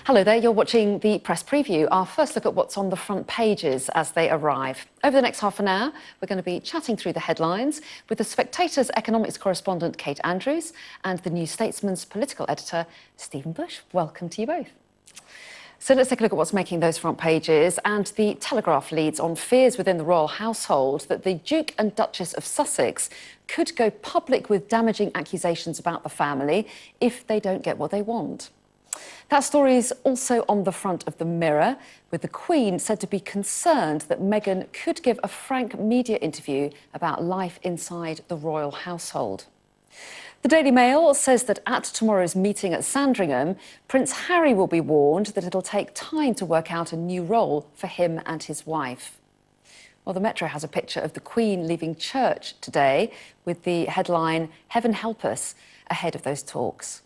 Hello there, you're watching the press preview, our first look at what's on the front pages as they arrive. Over the next half an hour, we're going to be chatting through the headlines with the Spectator's economics correspondent Kate Andrews and the New Statesman's political editor Stephen Bush. Welcome to you both. So let's take a look at what's making those front pages. And the Telegraph leads on fears within the royal household that the Duke and Duchess of Sussex could go public with damaging accusations about the family if they don't get what they want. That story is also on the front of the Mirror, with the Queen said to be concerned that Meghan could give a frank media interview about life inside the royal household. The Daily Mail says that at tomorrow's meeting at Sandringham, Prince Harry will be warned that it'll take time to work out a new role for him and his wife. Well, the Metro has a picture of the Queen leaving church today with the headline, "Heaven help us," ahead of those talks.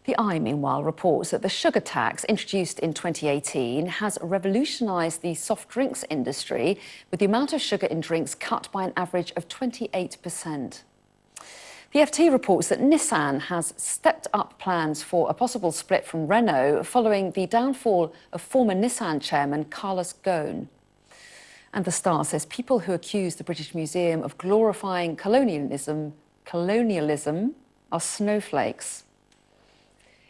The Eye, meanwhile, reports that the sugar tax introduced in 2018 has revolutionised the soft drinks industry, with the amount of sugar in drinks cut by an average of 28%. The FT reports that Nissan has stepped up plans for a possible split from Renault following the downfall of former Nissan chairman Carlos Ghosn. And The Star says people who accuse the British Museum of glorifying colonialism are snowflakes.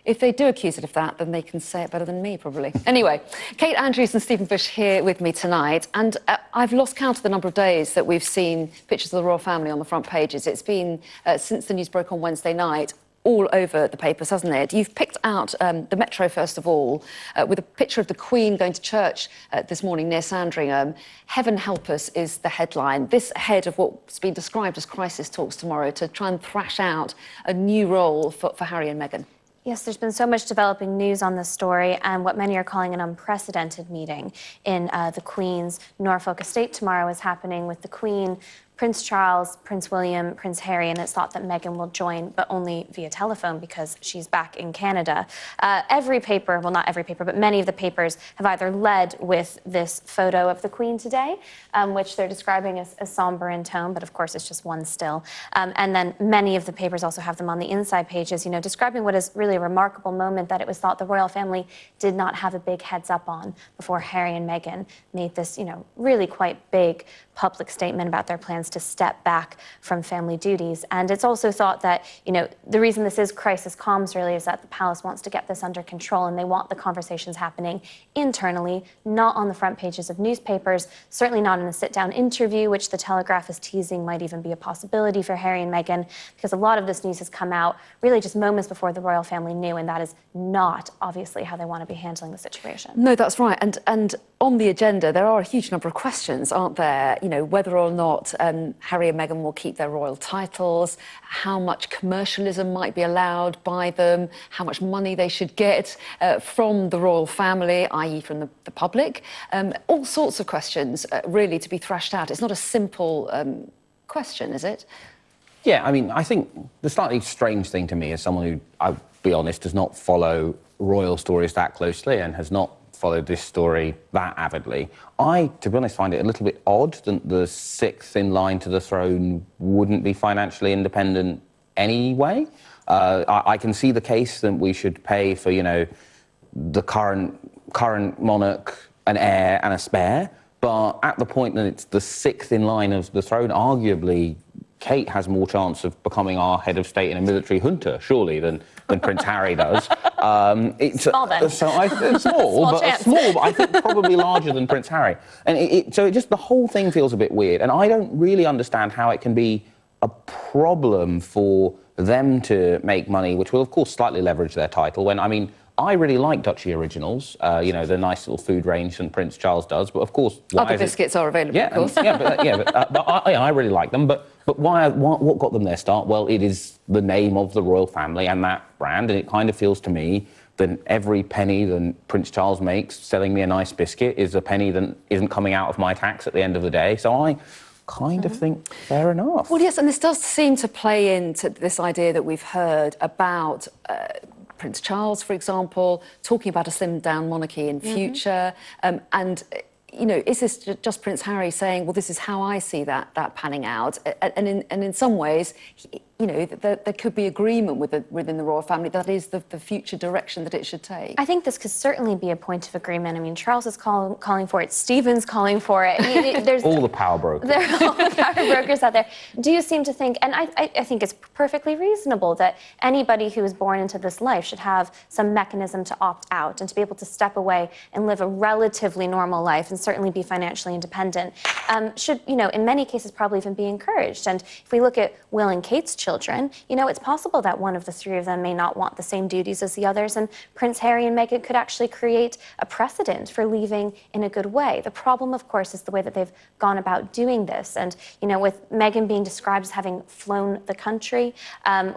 If they do accuse it of that, then they can say it better than me, probably. Anyway, Kate Andrews and Stephen Bush here with me tonight. And I've lost count of the number of days that we've seen pictures of the royal family on the front pages. It's been, since the news broke on Wednesday night, all over the papers, hasn't it? You've picked out the Metro, first of all, with a picture of the Queen going to church this morning near Sandringham. "Heaven help us" is the headline. This ahead of what's been described as crisis talks tomorrow to try and thrash out a new role for Harry and Meghan. Yes, there's been so much developing news on this story and what many are calling an unprecedented meeting in the Queen's Norfolk estate tomorrow is happening with the Queen, Prince Charles, Prince William, Prince Harry, and it's thought that Meghan will join, but only via telephone because she's back in Canada. Every paper, well, not every paper, but many of the papers have either led with this photo of the Queen today, which they're describing as somber in tone, but of course it's just one still. And then many of the papers also have them on the inside pages, you know, describing what is really a remarkable moment that it was thought the royal family did not have a big heads up on before Harry and Meghan made this, you know, really quite big public statement about their plans to step back from family duties. And it's also thought that, you know, the reason this is crisis comms really is that the palace wants to get this under control and they want the conversations happening internally, not on the front pages of newspapers, certainly not in a sit-down interview, which the Telegraph is teasing might even be a possibility for Harry and Meghan, because a lot of this news has come out really just moments before the royal family knew, and that is not obviously how they want to be handling the situation. No, that's right. And on the agenda, there are a huge number of questions, aren't there? You know, whether or not Harry and Meghan will keep their royal titles, how much commercialism might be allowed by them, how much money they should get from the royal family, i.e. from the public. All sorts of questions really to be thrashed out. It's not a simple question, is it? Yeah, I mean, I think the slightly strange thing to me as someone who, I'll be honest, does not follow royal stories that closely and has not followed this story that avidly. I, to be honest, find it a little bit odd that the sixth in line to the throne wouldn't be financially independent anyway. I can see the case that we should pay for, you know, the current monarch, an heir and a spare, but at the point that it's the sixth in line of the throne, arguably Kate has more chance of becoming our head of state in a military junta, surely, than Prince Harry does. It's small then. So small, but I think probably larger than Prince Harry. And so just the whole thing feels a bit weird. And I don't really understand how it can be a problem for them to make money, which will, of course, slightly leverage their title. When, I mean, I really like Duchy Originals, you know, the nice little food range that Prince Charles does. But of course, other biscuits are available, of course. I really like them. But what got them their start? Well, it is the name of the royal family and that brand, and it kind of feels to me that every penny that Prince Charles makes selling me a nice biscuit is a penny that isn't coming out of my tax at the end of the day. So I kind of think fair enough. Well, yes, and this does seem to play into this idea that we've heard about Prince Charles, for example, talking about a slimmed-down monarchy in future, and you know, is this just Prince Harry saying, well, this is how I see that panning out? And in some ways, there could be agreement within the royal family that is the future direction that it should take? I think this could certainly be a point of agreement. I mean, Charles is calling for it. Stephen's calling for it. There's all the power brokers. There are all the power brokers out there. Do you seem to think, and I think it's perfectly reasonable that anybody who is born into this life should have some mechanism to opt out and to be able to step away and live a relatively normal life and certainly be financially independent. Should, in many cases, probably even be encouraged. And if we look at Will and Kate's children, it's possible that one of the three of them may not want the same duties as the others, and Prince Harry and Meghan could actually create a precedent for leaving in a good way. The problem, of course, is the way that they've gone about doing this. And, with Meghan being described as having flown the country,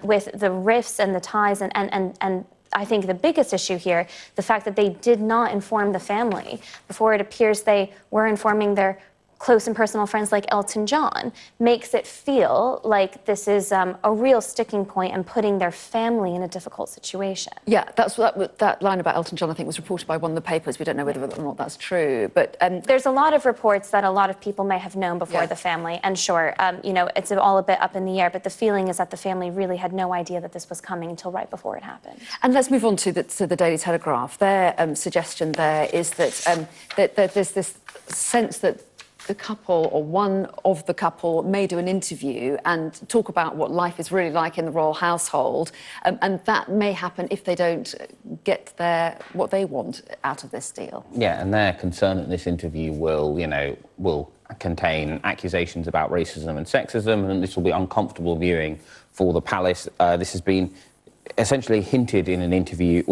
with the rifts and the ties and I think the biggest issue here, the fact that they did not inform the family before it appears they were informing their close and personal friends like Elton John, makes it feel like this is a real sticking point and putting their family in a difficult situation. Yeah, that line about Elton John, I think, was reported by one of the papers. We don't know whether or not that's true, but there's a lot of reports that a lot of people may have known before the family, and sure, it's all a bit up in the air, but the feeling is that the family really had no idea that this was coming until right before it happened. And let's move on to the Daily Telegraph. Their suggestion there is that there's this sense that the couple or one of the couple may do an interview and talk about what life is really like in the royal household, and that may happen if they don't get what they want out of this deal. Yeah, and they're concerned that this interview will contain accusations about racism and sexism, and this will be uncomfortable viewing for the palace. This has been essentially hinted in an interview,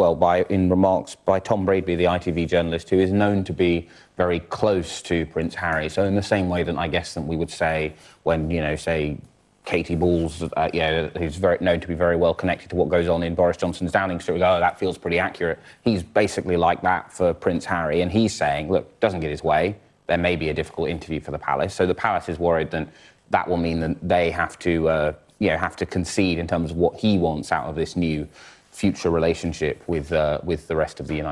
in remarks by Tom Bradby, the ITV journalist, who is known to be very close to Prince Harry. So in the same way that I guess that we would say when, say, Katie Balls, who's known to be very well connected to what goes on in Boris Johnson's Downing Street, we go, oh, that feels pretty accurate. He's basically like that for Prince Harry, and he's saying, look, doesn't get his way, there may be a difficult interview for the palace. So the palace is worried that will mean that they have to concede in terms of what he wants out of this new future relationship with the rest of the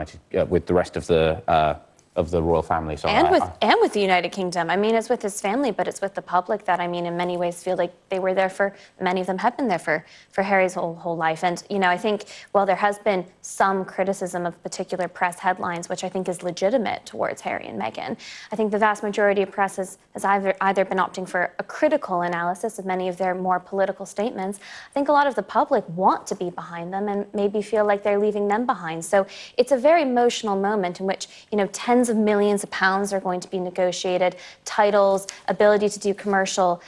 royal family. So and with the United Kingdom. I mean, it's with his family, but it's with the public that, in many ways feel like they were there many of them have been there for Harry's whole life. And, I think, while there has been some criticism of particular press headlines, which I think is legitimate towards Harry and Meghan, I think the vast majority of press has either been opting for a critical analysis of many of their more political statements. I think a lot of the public want to be behind them and maybe feel like they're leaving them behind. So it's a very emotional moment in which, tens of millions of pounds are going to be negotiated, titles, ability to do commercial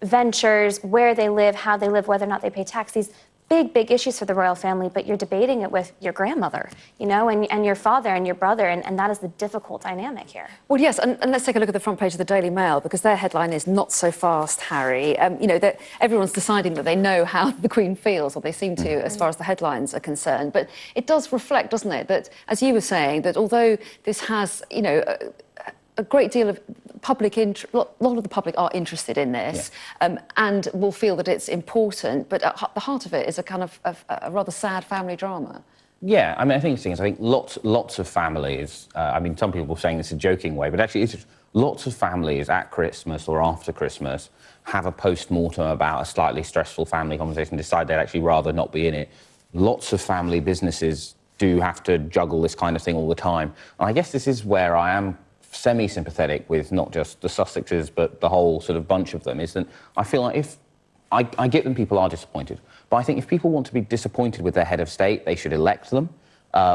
ventures, where they live, how they live, whether or not they pay tax. These big issues for the royal family, but you're debating it with your grandmother, and your father and your brother, and that is the difficult dynamic here. Well, yes, and let's take a look at the front page of the Daily Mail, because their headline is "Not so fast, Harry." That everyone's deciding that they know how the Queen feels, or they seem to, as far as the headlines are concerned. But it does reflect, doesn't it, that, as you were saying, that although this has, a great deal of public interest, a lot of the public are interested in this, and will feel that it's important, but at the heart of it is a kind of a rather sad family drama. Yeah, I think lots of families, some people are saying this in a joking way, but actually lots of families at Christmas or after Christmas have a post-mortem about a slightly stressful family conversation, decide they'd actually rather not be in it. Lots of family businesses do have to juggle this kind of thing all the time. And I guess this is where I am semi-sympathetic with not just the Sussexes, but the whole sort of bunch of them, is that I feel like if I get them, people are disappointed. But I think if people want to be disappointed with their head of state, they should elect them.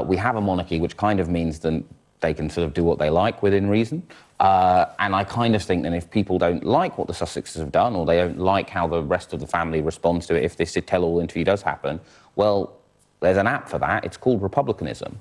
We have a monarchy, which kind of means that they can sort of do what they like within reason. And I kind of think that if people don't like what the Sussexes have done, or they don't like how the rest of the family responds to it, if this tell-all interview does happen, well, there's an app for that. It's called republicanism.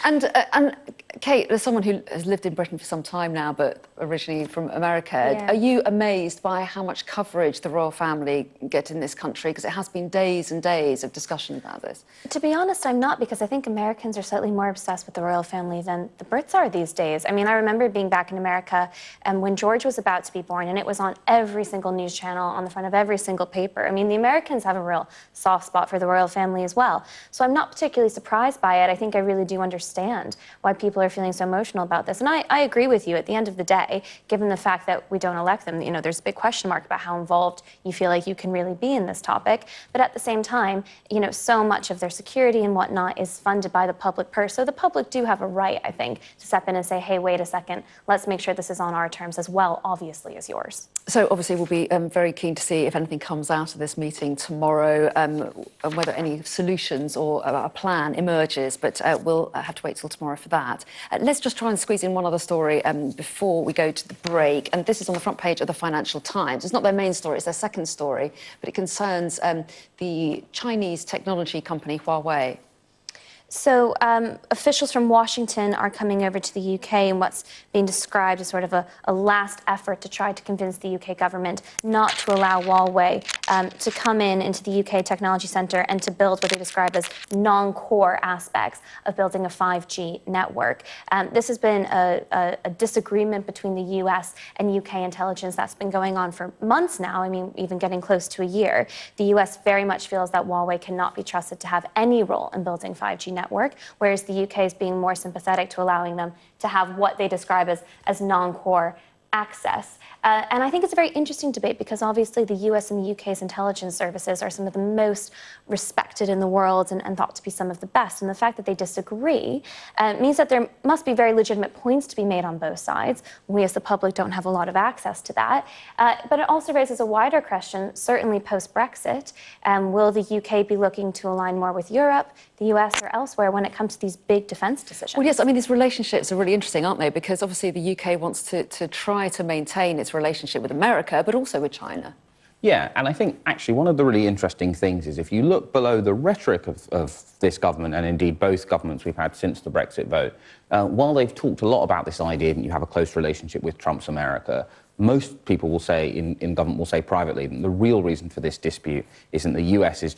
And Kate, as someone who has lived in Britain for some time now, but originally from America, are you amazed by how much coverage the royal family get in this country? Because it has been days and days of discussion about this. To be honest, I'm not, because I think Americans are slightly more obsessed with the royal family than the Brits are these days. I remember being back in America and when George was about to be born, and it was on every single news channel, on the front of every single paper. The Americans have a real soft spot for the royal family as well. So I'm not particularly surprised by it. I think I really do understand why people people are feeling so emotional about this. And I agree with you. At the end of the day, given the fact that we don't elect them, there's a big question mark about how involved you feel like you can really be in this topic. But at the same time, so much of their security and whatnot is funded by the public purse. So the public do have a right, I think, to step in and say, hey, wait a second, let's make sure this is on our terms as well, obviously, as yours. So obviously we'll be very keen to see if anything comes out of this meeting tomorrow, and whether any solutions or a plan emerges, but we'll have to wait till tomorrow for that. Let's just try and squeeze in one other story before we go to the break, and this is on the front page of the Financial Times. It's not their main story, it's their second story, but it concerns the Chinese technology company Huawei. So officials from Washington are coming over to the UK in what's being described as sort of a last effort to try to convince the UK government not to allow Huawei to come into the UK Technology Centre and to build what they describe as non-core aspects of building a 5G network. This has been a disagreement between the US and UK intelligence that's been going on for months now, even getting close to a year. The US very much feels that Huawei cannot be trusted to have any role in building 5G network, whereas the UK is being more sympathetic to allowing them to have what they describe as non-core access. And I think it's a very interesting debate because obviously the US and the UK's intelligence services are some of the most respected in the world and thought to be some of the best. And the fact that they disagree means that there must be very legitimate points to be made on both sides. We as the public don't have a lot of access to that. But it also raises a wider question, certainly post-Brexit. Will the UK be looking to align more with Europe, the US, or elsewhere when it comes to these big defence decisions? Well, yes, these relationships are really interesting, aren't they? Because obviously the UK wants to try to maintain its relationship with America, but also with China. Yeah, and I think actually one of the really interesting things is if you look below the rhetoric of this government, and indeed both governments we've had since the Brexit vote, while they've talked a lot about this idea that you have a close relationship with Trump's America, most people will say, in government will say privately, that the real reason for this dispute isn't the US is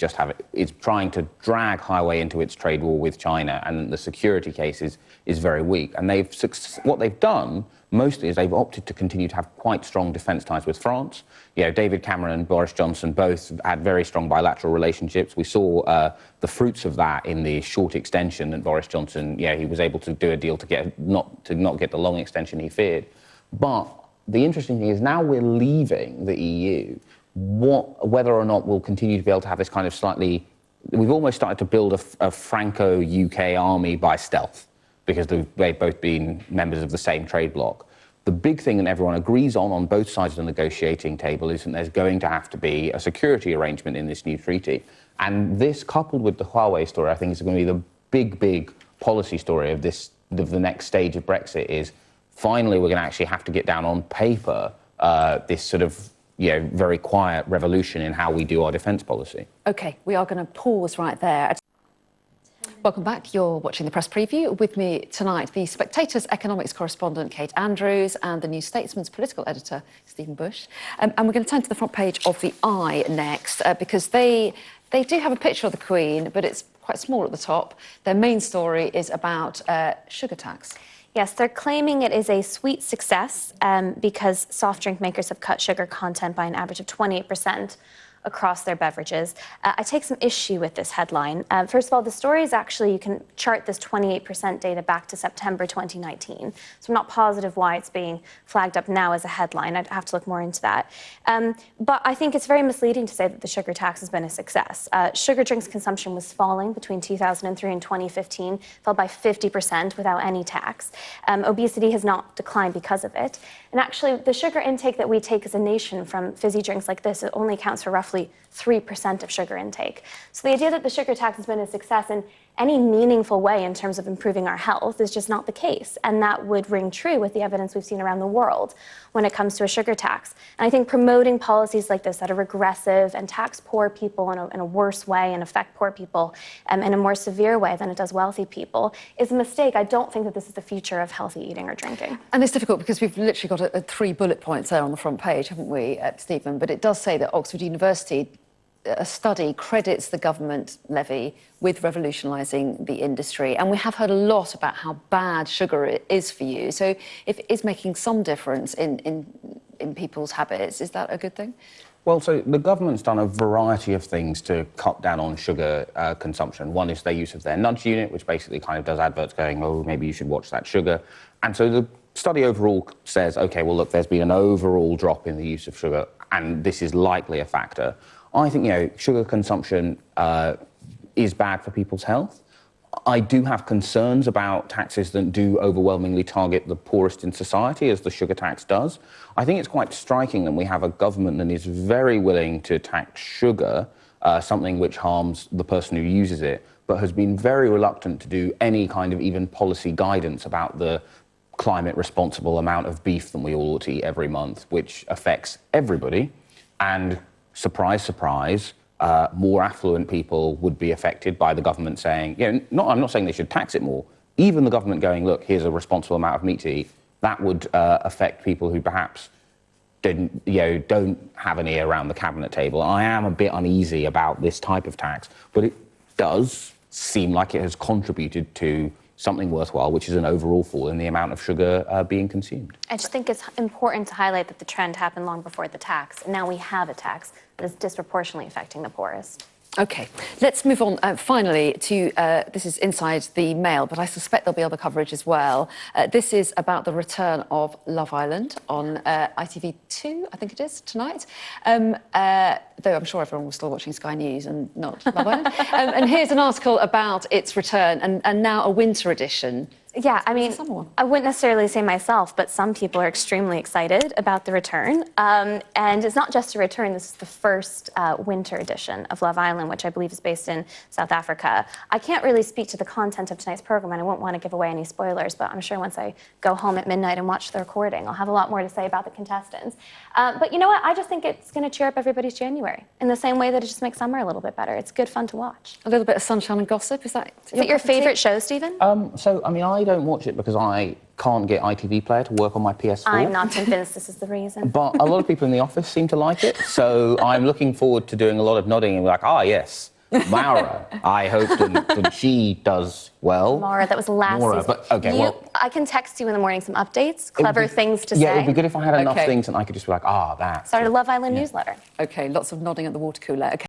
trying to drag Huawei into its trade war with China, and the security case is very weak. And what they've done mostly is they've opted to continue to have quite strong defence ties with France. David Cameron and Boris Johnson both had very strong bilateral relationships. We saw the fruits of that in the short extension that Boris Johnson, he was able to do a deal to not get the long extension he feared. But the interesting thing is now we're leaving the EU, whether or not we'll continue to be able to have this kind of slightly... We've almost started to build a Franco-UK army by stealth because they've both been members of the same trade bloc. The big thing that everyone agrees on both sides of the negotiating table is that there's going to have to be a security arrangement in this new treaty. And this, coupled with the Huawei story, I think is going to be the big policy story of the next stage of Brexit is finally we're going to actually have to get down on paper this sort of very quiet revolution in how we do our defence policy. OK, we are going to pause right there. Welcome back. You're watching the Press Preview. With me tonight, the Spectator's economics correspondent, Kate Andrews, and the New Statesman's political editor, Stephen Bush. And we're going to turn to the front page of The Eye next, because they do have a picture of the Queen, but it's quite small at the top. Their main story is about sugar tax. Yes, they're claiming it is a sweet success because soft drink makers have cut sugar content by an average of 28% across their beverages. I take some issue with this headline. First of all, the story is actually, you can chart this 28% data back to September 2019. So I'm not positive why it's being flagged up now as a headline. I'd have to look more into that. But I think it's very misleading to say that the sugar tax has been a success. Sugar drinks consumption was falling between 2003 and 2015, fell by 50% without any tax. Obesity has not declined because of it. And actually, the sugar intake that we take as a nation from fizzy drinks like this, it only accounts for roughly 3% of sugar intake. So the idea that the sugar tax has been a success in any meaningful way in terms of improving our health is just not the case. And that would ring true with the evidence we've seen around the world when it comes to a sugar tax. And I think promoting policies like this that are regressive and tax poor people in a worse way and affect poor people in a more severe way than it does wealthy people is a mistake. I don't think that this is the future of healthy eating or drinking. And it's difficult because we've literally got 3 bullet points there on the front page, haven't we, Stephen? But it does say that Oxford University, a study credits the government levy with revolutionising the industry. And we have heard a lot about how bad sugar is for you. So if it is making some difference in people's habits, is that a good thing? Well, so the government's done a variety of things to cut down on sugar consumption. One is their use of their nudge unit, which basically kind of does adverts going, oh, maybe you should watch that sugar. And so the study overall says, OK, well, look, there's been an overall drop in the use of sugar, and this is likely a factor. I think, sugar consumption is bad for people's health. I do have concerns about taxes that do overwhelmingly target the poorest in society, as the sugar tax does. I think it's quite striking that we have a government that is very willing to tax sugar, something which harms the person who uses it, but has been very reluctant to do any kind of even policy guidance about the climate responsible amount of beef that we all ought to eat every month, which affects everybody. And surprise, surprise, more affluent people would be affected by the government saying, I'm not saying they should tax it more. Even the government going, look, here's a responsible amount of meat to eat, that would affect people who perhaps don't have an ear around the cabinet table. I am a bit uneasy about this type of tax, but it does seem like it has contributed to something worthwhile, which is an overall fall in the amount of sugar being consumed. I just think it's important to highlight that the trend happened long before the tax, and now we have a tax that is disproportionately affecting the poorest. OK, let's move on finally to, this is inside the Mail, but I suspect there'll be other coverage as well. This is about the return of Love Island on ITV2, I think it is, tonight. Though I'm sure everyone was still watching Sky News and not Love Island. And here's an article about its return and now a winter edition. Yeah, I mean, Summer one. I wouldn't necessarily say myself, but some people are extremely excited about the return. And it's not just a return, this is the first winter edition of Love Island, which I believe is based in South Africa. I can't really speak to the content of tonight's program, and I won't want to give away any spoilers, but I'm sure once I go home at midnight and watch the recording, I'll have a lot more to say about the contestants. But you know what? I just think it's going to cheer up everybody's January in the same way that it just makes summer a little bit better. It's good fun to watch. A little bit of sunshine and gossip, is that Is it your cup of tea? favourite show, Stephen? I don't watch it because I can't get ITV Player to work on my PS4. I'm not convinced this is the reason. But a lot of people in the office seem to like it, so I'm looking forward to doing a lot of nodding and like, yes, Maura. I hope that she does well. Maura, that was last Maura, season. but okay, I can text you in the morning some updates, clever things to say. Yeah, it would be good if I had enough Okay. things and I could just be like, that. Start a Love Island newsletter. OK, lots of nodding at the water cooler. OK.